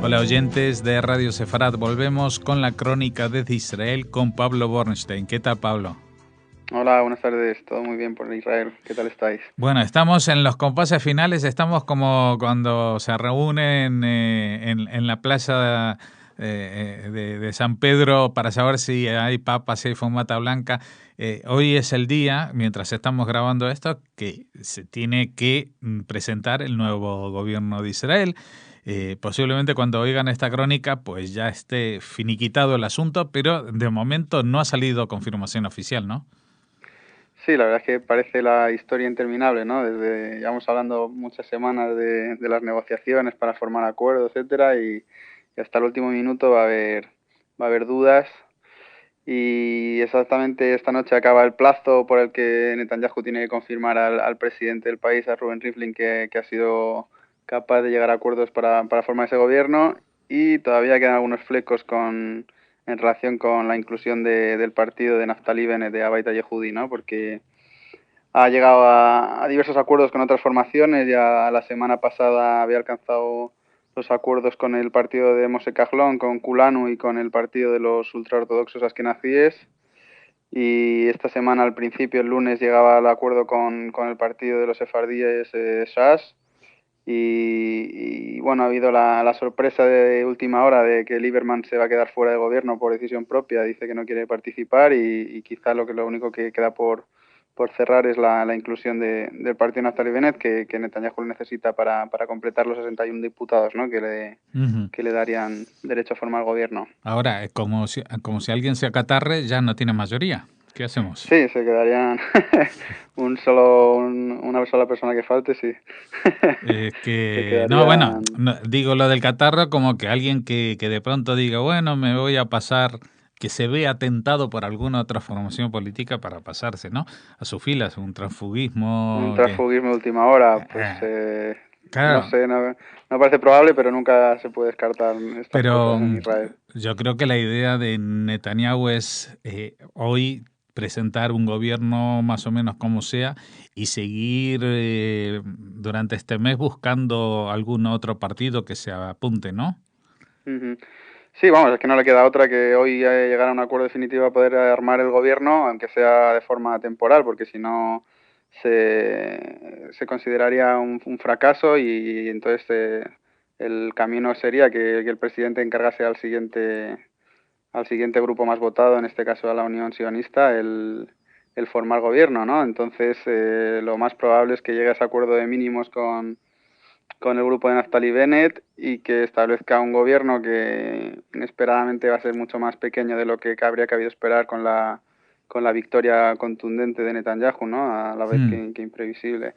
Hola oyentes de Radio Sefarad, volvemos con la crónica desde Israel con Pablo Bornstein. ¿Qué tal, Pablo? Hola, buenas tardes, todo muy bien por Israel, ¿qué tal estáis? Bueno, estamos en los compases finales, estamos como cuando se reúnen en la plaza de San Pedro para saber si hay papas, si hay fumata blanca. Hoy es el día, mientras estamos grabando esto, que se tiene que presentar el nuevo gobierno de Israel. Posiblemente cuando oigan esta crónica pues ya esté finiquitado el asunto, pero de momento no ha salido confirmación oficial, ¿no? Sí, la verdad es que parece la historia interminable, ¿no? Llevamos hablando muchas semanas de las negociaciones para formar acuerdos, etcétera, y hasta el último minuto va a haber dudas. Y exactamente esta noche acaba el plazo por el que Netanyahu tiene que confirmar al presidente del país, a Reuven Rivlin, que ha sido capaz de llegar a acuerdos para formar ese gobierno, y todavía quedan algunos flecos en relación con la inclusión del partido de Naftali Bennett, de Abait Yehudi, ¿no? Porque ha llegado a diversos acuerdos con otras formaciones. Ya la semana pasada había alcanzado los acuerdos con el partido de Moshe Kahlon, con Kulanu y con el partido de los ultraortodoxos askenazíes. Y esta semana, al principio, el lunes, llegaba al acuerdo con el partido de los sefardíes Shas. Bueno, ha habido la sorpresa de última hora de que Lieberman se va a quedar fuera de gobierno por decisión propia. Dice que no quiere participar y quizá lo único que queda por cerrar es la inclusión del partido Naftali Bennett, que Netanyahu necesita para completar los 61 diputados, ¿no? Que le darían derecho a formar gobierno. Ahora, como si alguien se acatarre, ya no tiene mayoría. ¿Qué hacemos? Sí, se quedarían una sola persona que falte, sí. No, bueno, no, digo lo del catarro como que alguien que de pronto diga, bueno, me voy a pasar, que se vea tentado por alguna otra formación política para pasarse, ¿no? A sus filas, un transfugismo. Un transfugismo de última hora, pues no claro. sé, no parece probable, pero nunca se puede descartar estas cosas en Israel. Yo creo que la idea de Netanyahu es hoy presentar un gobierno más o menos como sea y seguir durante este mes buscando algún otro partido que se apunte, ¿no? Uh-huh. Sí, vamos, es que no le queda otra que hoy llegar a un acuerdo definitivo para poder armar el gobierno, aunque sea de forma temporal, porque si no se consideraría un fracaso, y entonces el camino sería que el presidente encargase al siguiente grupo más votado, en este caso a la Unión Sionista, el formar gobierno, ¿no? Entonces lo más probable es que llegue a ese acuerdo de mínimos con el grupo de Naftali Bennett y que establezca un gobierno que inesperadamente va a ser mucho más pequeño de lo que habría cabido esperar con la victoria contundente de Netanyahu, ¿no? A la vez que imprevisible.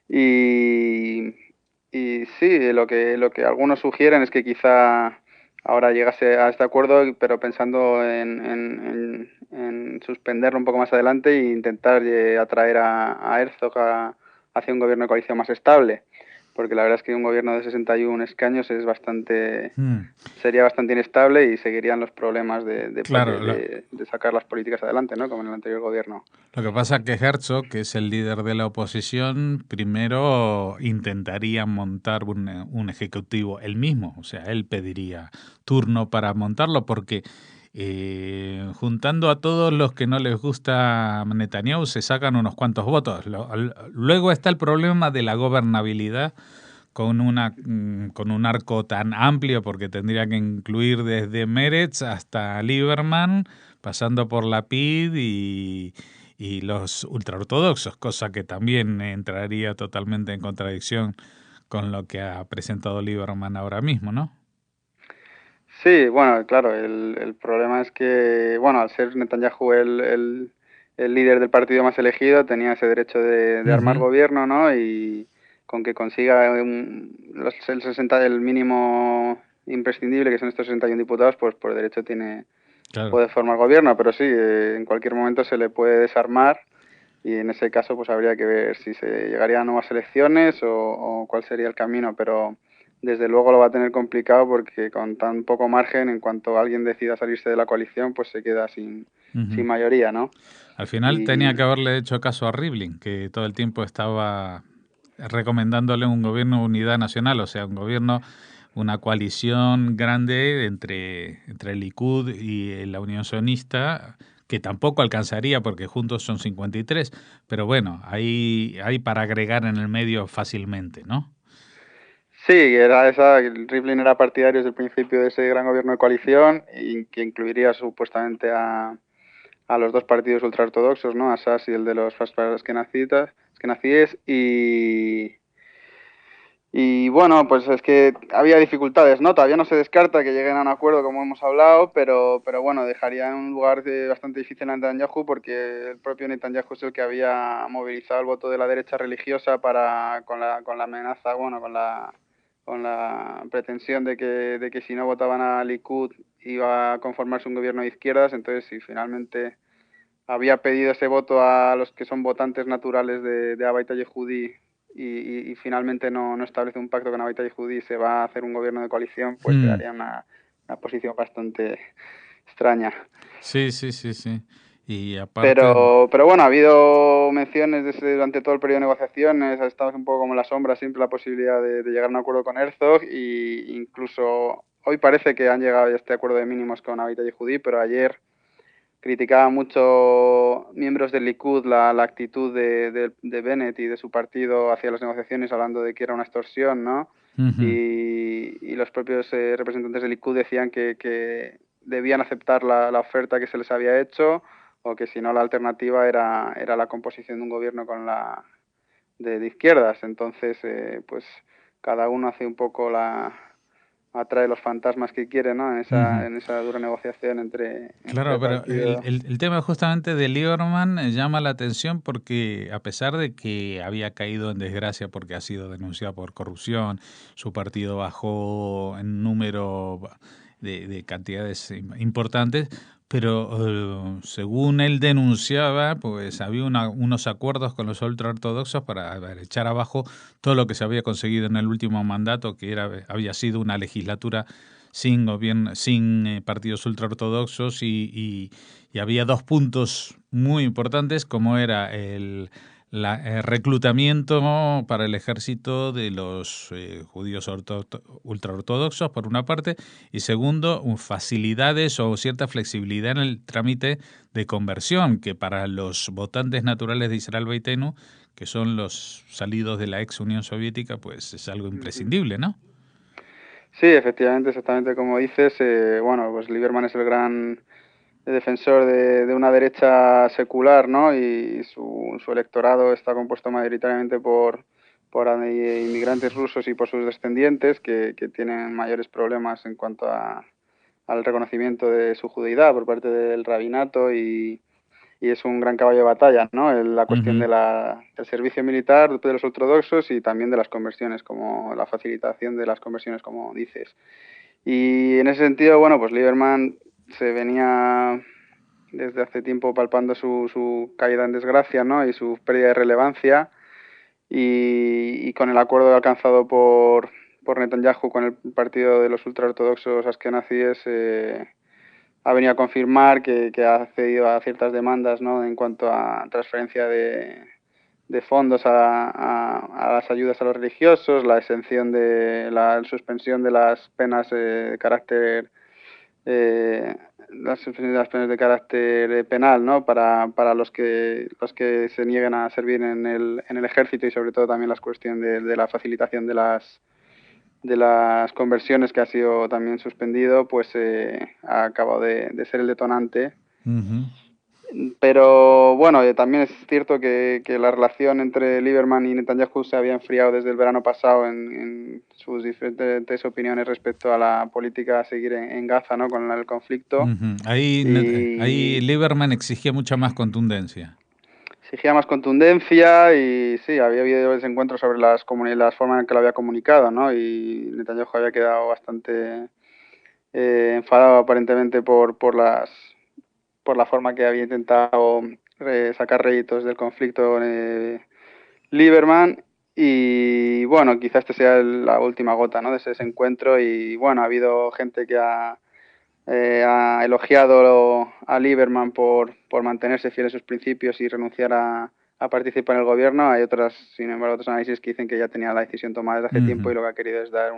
Y sí, lo que algunos sugieren es que quizá ahora llegase a este acuerdo, pero pensando en suspenderlo un poco más adelante e intentar atraer a Herzog hacia un gobierno de coalición más estable. Porque la verdad es que un gobierno de 61 escaños sería bastante inestable y seguirían los problemas de sacar las políticas adelante, ¿no? Como en el anterior gobierno. Lo que pasa es que Herzog, que es el líder de la oposición, primero intentaría montar un ejecutivo él mismo, o sea, él pediría turno para montarlo porque juntando a todos los que no les gusta Netanyahu se sacan unos cuantos votos. Luego está el problema de la gobernabilidad con un arco tan amplio, porque tendría que incluir desde Meretz hasta Lieberman, pasando por Lapid y los ultraortodoxos, cosa que también entraría totalmente en contradicción con lo que ha presentado Lieberman ahora mismo, ¿no? Sí, bueno, claro, el problema es que, bueno, al ser Netanyahu el líder del partido más elegido, tenía ese derecho de armar gobierno, ¿no? Y con que consiga el mínimo imprescindible, que son estos 61 diputados, pues por derecho puede formar gobierno, pero sí, en cualquier momento se le puede desarmar, y en ese caso pues habría que ver si se llegaría a nuevas elecciones o cuál sería el camino, pero desde luego lo va a tener complicado porque con tan poco margen, en cuanto alguien decida salirse de la coalición, pues se queda sin mayoría, ¿no? Al final tenía que haberle hecho caso a Rivlin, que todo el tiempo estaba recomendándole un gobierno de unidad nacional, o sea, un gobierno una coalición grande entre el Likud y la Unión Sionista, que tampoco alcanzaría porque juntos son 53, pero bueno, hay para agregar en el medio fácilmente, ¿no? Sí, Rivlin era partidario desde el principio de ese gran gobierno de coalición y que incluiría supuestamente a los dos partidos ultraortodoxos, ¿no? A Sas y el de los Askenazíes y bueno, pues es que había dificultades, ¿no? Todavía no se descarta que lleguen a un acuerdo, como hemos hablado, pero bueno, dejaría en un lugar bastante difícil a Netanyahu porque el propio Netanyahu es el que había movilizado el voto de la derecha religiosa con la amenaza, bueno, con la pretensión de que si no votaban a Likud iba a conformarse un gobierno de izquierdas. Entonces, si finalmente había pedido ese voto a los que son votantes naturales de Abaita Yehudi y finalmente no establece un pacto con Abaita Yehudi y se va a hacer un gobierno de coalición, pues Hmm. quedaría una posición bastante extraña. Sí, sí, sí, sí. Y aparte, Pero bueno, ha habido menciones durante todo el periodo de negociaciones, ha estado un poco como en la sombra siempre la posibilidad de llegar a un acuerdo con Herzog y incluso hoy parece que han llegado a este acuerdo de mínimos con Abaita Yehudi, pero ayer criticaba mucho miembros del Likud la actitud de Bennett y de su partido hacia las negociaciones, hablando de que era una extorsión, ¿no? ujú. Y los propios representantes del Likud decían que debían aceptar la oferta que se les había hecho o que si no la alternativa era la composición de un gobierno con de izquierdas. Entonces, pues cada uno hace un poco atrae los fantasmas que quiere, ¿no? Ujú. En esa dura negociación entre Claro, el pero partido. el tema justamente de Lieberman llama la atención porque a pesar de que había caído en desgracia porque ha sido denunciado por corrupción, su partido bajó en número de cantidades importantes, pero según él denunciaba, pues había unos acuerdos con los ultraortodoxos para, a ver, echar abajo todo lo que se había conseguido en el último mandato, que había sido una legislatura sin gobierno, sin partidos ultraortodoxos y había dos puntos muy importantes como era el reclutamiento para el ejército de los judíos ultraortodoxos por una parte y segundo facilidades o cierta flexibilidad en el trámite de conversión que para los votantes naturales de Israel Beitenu, que son los salidos de la ex Unión Soviética, pues es algo Ujú. imprescindible, ¿no? Sí, efectivamente, exactamente como dices. Bueno, pues Lieberman es el gran defensor de una derecha secular, ¿no? Y su electorado está compuesto mayoritariamente por inmigrantes rusos y por sus descendientes que tienen mayores problemas en cuanto al reconocimiento de su judeidad por parte del rabinato y es un gran caballo de batalla, ¿no? La cuestión Ujú. del servicio militar de los ortodoxos y también de las conversiones, como la facilitación de las conversiones, como dices. Y en ese sentido, bueno, pues Lieberman se venía desde hace tiempo palpando su caída en desgracia, ¿no? Y su pérdida de relevancia y con el acuerdo alcanzado por Netanyahu con el partido de los ultraortodoxos askenazíes, ha venido a confirmar que ha cedido a ciertas demandas, ¿no? En cuanto a transferencia de fondos a las ayudas a los religiosos, la exención de la suspensión de las penas de carácter las suspensión de las penas de carácter penal, ¿no? Para los que se nieguen a servir en el ejército y sobre todo también las cuestiones de la facilitación de las conversiones que ha sido también suspendido, pues ha acabado de ser el detonante. Ujú. Pero bueno, también es cierto que la relación entre Lieberman y Netanyahu se había enfriado desde el verano pasado en sus diferentes opiniones respecto a la política a seguir en Gaza, ¿no? Con el conflicto. Ujú. Ahí Y Lieberman exigía mucha más contundencia. exigía más contundencia y sí, había habido desencuentros sobre las formas en que lo había comunicado, ¿no? Y Netanyahu había quedado bastante enfadado aparentemente por la forma que había intentado sacar réditos del conflicto Lieberman y bueno, quizás este sea la última gota, ¿no? De ese desencuentro y bueno, ha habido gente que ha elogiado a Lieberman por mantenerse fiel a sus principios y renunciar a participar en el gobierno. Hay otras, sin embargo, otros análisis que dicen que ya tenía la decisión tomada desde hace tiempo Ujú. y lo que ha querido es dar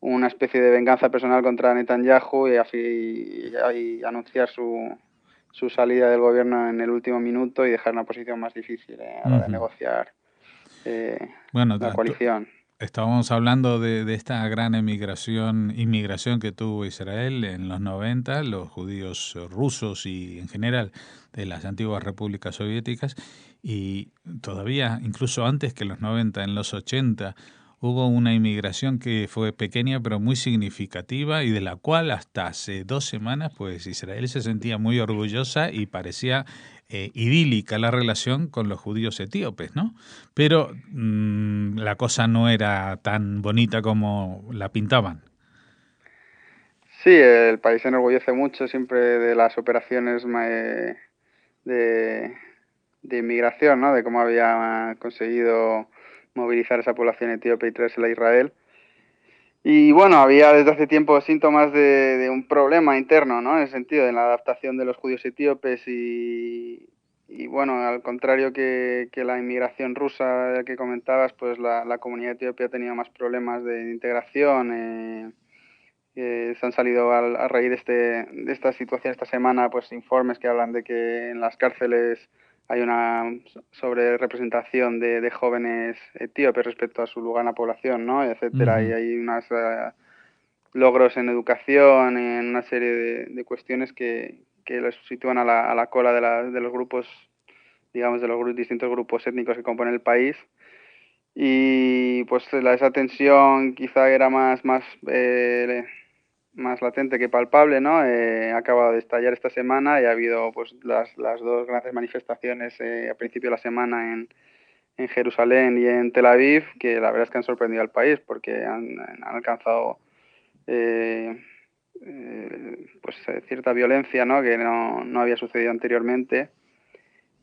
una especie de venganza personal contra Netanyahu y anunciar su salida del gobierno en el último minuto y dejar una posición más difícil a la de negociar bueno, la coalición. estábamos hablando de esta gran inmigración que tuvo Israel en los 90, los judíos rusos y en general de las antiguas repúblicas soviéticas, y todavía, incluso antes que los 90, en los 80, hubo una inmigración que fue pequeña pero muy significativa y de la cual hasta hace 2 semanas pues Israel se sentía muy orgullosa y parecía idílica la relación con los judíos etíopes, ¿no? Pero la cosa no era tan bonita como la pintaban. Sí, el país se enorgullece mucho siempre de las operaciones de, de inmigración, ¿no? De cómo había conseguido movilizar esa población etíope y traérsela a Israel. Y bueno, había desde hace tiempo síntomas de un problema interno, ¿no? En el sentido de la adaptación de los judíos etíopes y bueno, al contrario que la inmigración rusa que comentabas, pues la comunidad etíope ha tenido más problemas de integración. Se han salido a raíz de esta situación esta semana, pues informes que hablan de que en las cárceles hay una sobre representación de jóvenes etíopes respecto a su lugar en la población, ¿no? Etcétera. Y hay unos logros en educación, en una serie de cuestiones que los sitúan a la cola de los grupos, digamos, de los distintos grupos étnicos que componen el país. Y pues esa tensión quizá era más latente que palpable, ¿no? Ha acabado de estallar esta semana y ha habido pues las dos grandes manifestaciones a principio de la semana en Jerusalén y en Tel Aviv, que la verdad es que han sorprendido al país porque han alcanzado pues cierta violencia, ¿no? Que no había sucedido anteriormente.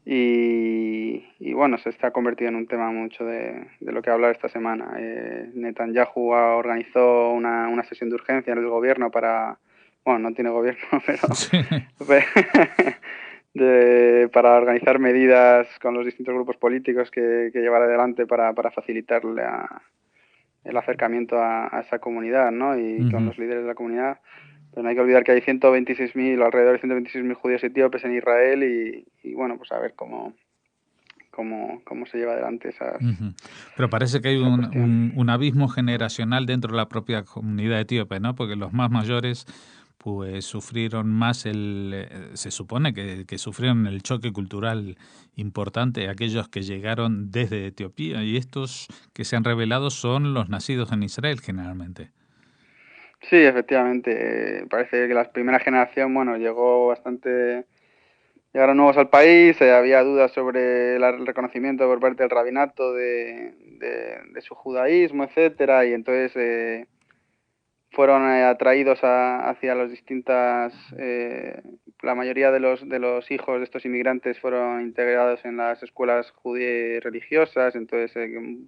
Y bueno, se está convertido en un tema mucho de lo que hablar esta semana. Netanyahu organizó una sesión de urgencia en el gobierno bueno, no tiene gobierno, Sí. para organizar medidas con los distintos grupos políticos que llevar adelante para facilitar el acercamiento a esa comunidad, ¿no? Y con los líderes de la comunidad. Pero no hay que olvidar que hay 126.000, alrededor de 126.000 judíos etíopes en Israel y bueno, pues a ver cómo se lleva adelante Pero parece que hay esa cuestión. un abismo generacional dentro de la propia comunidad etíope, ¿no? Porque los más mayores pues sufrieron más se supone que sufrieron el choque cultural importante, aquellos que llegaron desde Etiopía, y estos que se han revelado son los nacidos en Israel generalmente. Sí, efectivamente. Parece que la primera generación, bueno, llegaron nuevos al país, había dudas sobre el reconocimiento por parte del rabinato de su judaísmo, etcétera, y entonces fueron atraídos hacia las distintas la mayoría de los hijos de estos inmigrantes fueron integrados en las escuelas judías religiosas, entonces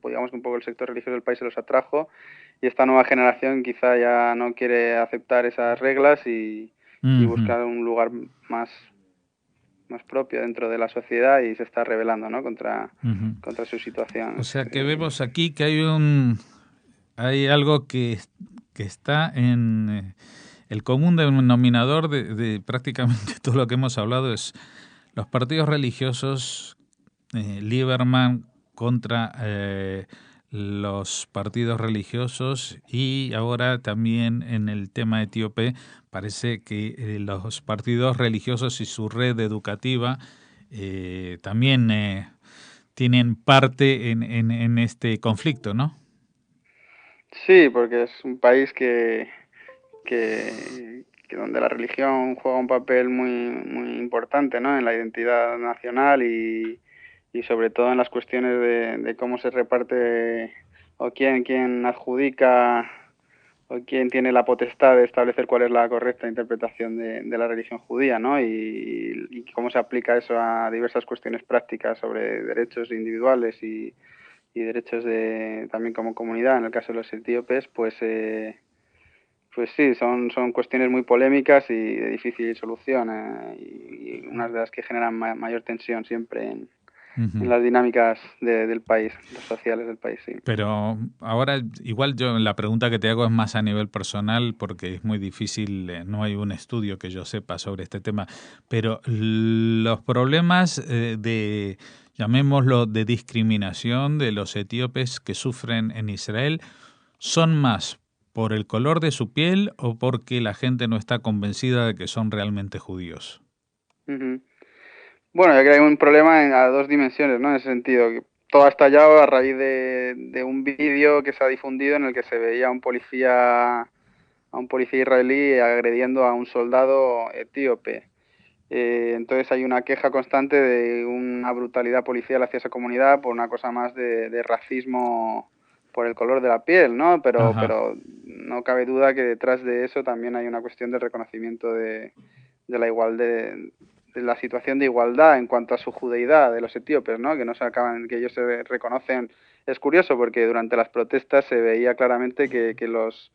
digamos que un poco el sector religioso del país se los atrajo y esta nueva generación quizá ya no quiere aceptar esas reglas y buscar un lugar más propio dentro de la sociedad y se está rebelando, ¿no? contra su O situación. sea que vemos aquí que hay algo que está en el común denominador de prácticamente todo lo que hemos hablado es los partidos religiosos, Lieberman contra los partidos religiosos, y ahora también en el tema etíope parece que los partidos religiosos y su red educativa también tienen parte en este conflicto, ¿no? Sí, porque es un país que donde la religión juega un papel muy importante, ¿no? En la identidad nacional y sobre todo en las cuestiones de cómo se reparte o quién adjudica o quién tiene la potestad de establecer cuál es la correcta interpretación de la religión judía, ¿no? Y cómo se aplica eso a diversas cuestiones prácticas sobre derechos individuales y derechos también como comunidad. En el caso de los etíopes, pues sí, son cuestiones muy polémicas y de difícil solución y unas de las que generan mayor tensión siempre en las dinámicas del país, las sociales del país, sí. Pero ahora, igual yo la pregunta que te hago es más a nivel personal porque es muy difícil, no hay un estudio que yo sepa sobre este tema, pero los problemas llamémoslo, de discriminación de los etíopes que sufren en Israel, ¿son más por el color de su piel o porque la gente no está convencida de que son realmente judíos? Uh-huh. Bueno, yo creo que hay un problema a dos dimensiones, ¿no? En ese sentido, que todo ha estallado a raíz de un vídeo que se ha difundido en el que se veía a un policía israelí agrediendo a un soldado etíope. Entonces hay una queja constante de una brutalidad policial hacia esa comunidad por una cosa más de racismo por el color de la piel, ¿no? Pero no cabe duda que detrás de eso también hay una cuestión del reconocimiento de la igualdad, de la situación de igualdad en cuanto a su judeidad de los etíopes, ¿no? Que no se acaban, que ellos se reconocen. Es curioso porque durante las protestas se veía claramente que los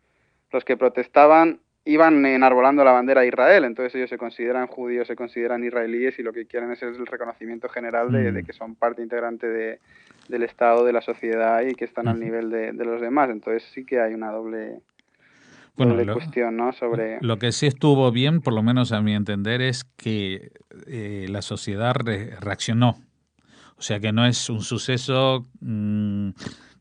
que protestaban iban enarbolando la bandera de Israel, entonces ellos se consideran judíos, se consideran israelíes y lo que quieren es el reconocimiento general de que son parte integrante del Estado, de la sociedad y que están al nivel de los demás. Entonces sí que hay una doble cuestión, ¿no? Sobre... Lo que sí estuvo bien, por lo menos a mi entender, es que la sociedad reaccionó. O sea que no es un suceso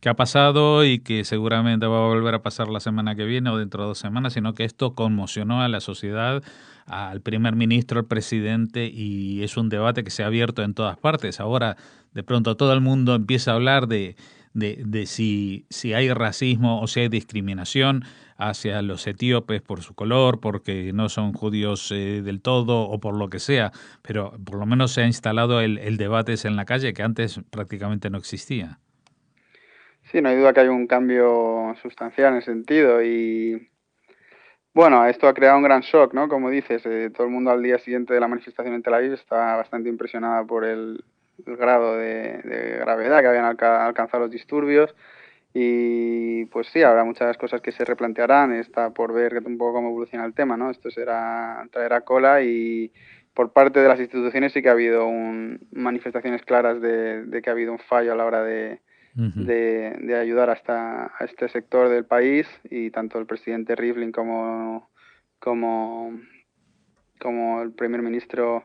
que ha pasado y que seguramente va a volver a pasar la semana que viene o dentro de 2 semanas, sino que esto conmocionó a la sociedad, al primer ministro, al presidente, y es un debate que se ha abierto en todas partes. Ahora, de pronto, todo el mundo empieza a hablar de si hay racismo o si hay discriminación hacia los etíopes por su color, porque no son judíos del todo o por lo que sea, pero por lo menos se ha instalado el debate en la calle que antes prácticamente no existía. Sí, no hay duda que hay un cambio sustancial en ese sentido y bueno, esto ha creado un gran shock, ¿no? Como dices, todo el mundo al día siguiente de la manifestación en Tel Aviv está bastante impresionada por el grado de gravedad que habían alcanzado los disturbios y pues sí, habrá muchas cosas que se replantearán, está por ver un poco cómo evoluciona el tema, ¿no? Esto traerá cola y por parte de las instituciones sí que ha habido manifestaciones claras de que ha habido un fallo a la hora de ayudar a este sector del país y tanto el presidente Rivlin como el primer ministro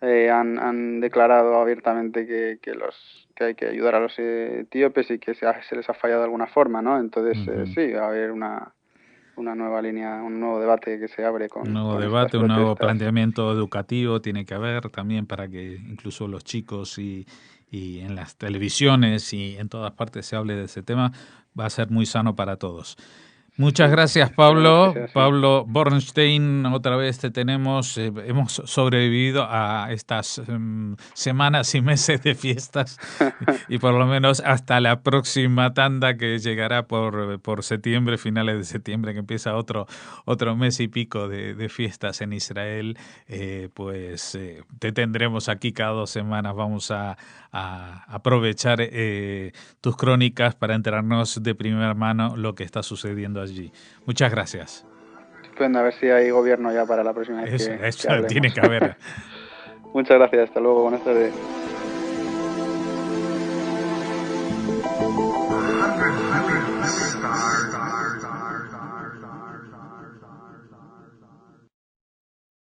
han declarado abiertamente que hay que ayudar a los etíopes y que se les ha fallado de alguna forma, ¿no? Entonces sí, va a haber una nueva línea, un nuevo debate que se abre un nuevo con estas debate, un nuevo protestas. planteamiento educativo tiene que haber también para que incluso los chicos y en las televisiones y en todas partes se hable de ese tema. Va a ser muy sano para todos. Muchas gracias, Pablo. Pablo Bornstein, otra vez te tenemos. Hemos sobrevivido a estas semanas y meses de fiestas y por lo menos hasta la próxima tanda que llegará por septiembre, finales de septiembre, que empieza otro mes y pico de fiestas en Israel. Te tendremos aquí cada 2 semanas. Vamos a aprovechar tus crónicas para enterarnos de primera mano lo que está sucediendo allí. Muchas gracias. Estupendo, a ver si hay gobierno ya para la próxima vez Eso que tiene que haber. Muchas gracias, hasta luego, buenas tardes. 100 stars.